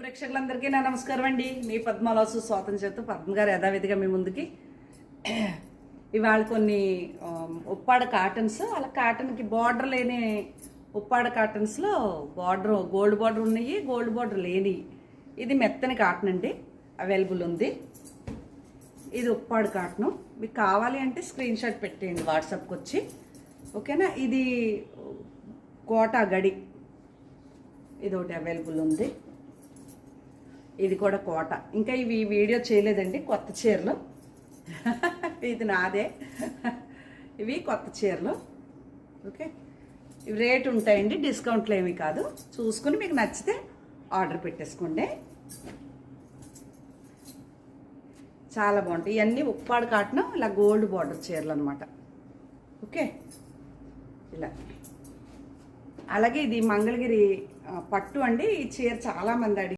ప్రేక్షకులందరికీ నా నమస్కారం అండి. మీ పద్మలాసు స్వాతం చేస్తూ పద్మ గారు యథావిధిగా మీ ముందుకి ఇవాళ కొన్ని ఉప్పాడ కాటన్స్, అలా కాటన్కి బార్డర్ లేని ఉప్పాడ కాటన్స్లో బార్డర్ గోల్డ్ బార్డర్ ఉన్నాయి, గోల్డ్ బార్డర్ లేని. ఇది మెత్తని కాటన్ అండి, అవైలబుల్ ఉంది. ఇది ఉప్పాడ కాటను. మీకు కావాలి అంటే స్క్రీన్ షాట్ పెట్టేయండి వాట్సాప్కి వచ్చి, ఓకేనా. ఇది కోటా గడి, ఇది ఒకటి అవైలబుల్ ఉంది. ఇది కూడా కోట. ఇంకా ఇవి వీడియో చేయలేదండి, కొత్త చీరలు. ఇది నాదే, ఇవి కొత్త చీరలు. ఓకే, ఇవి రేట్ ఉంటాయండి, డిస్కౌంట్లు ఏమీ కాదు. చూసుకుని మీకు నచ్చితే ఆర్డర్ పెట్టేసుకోండి. చాలా బాగుంటాయి ఇవన్నీ. ఉప్పాడు కాటను, ఇలా గోల్డ్ బార్డర్ చీరలు అనమాట. ఓకే, ఇలా. అలాగే ఇది మంగళగిరి పట్టు అండి. ఈ చీర చాలామంది అడిగి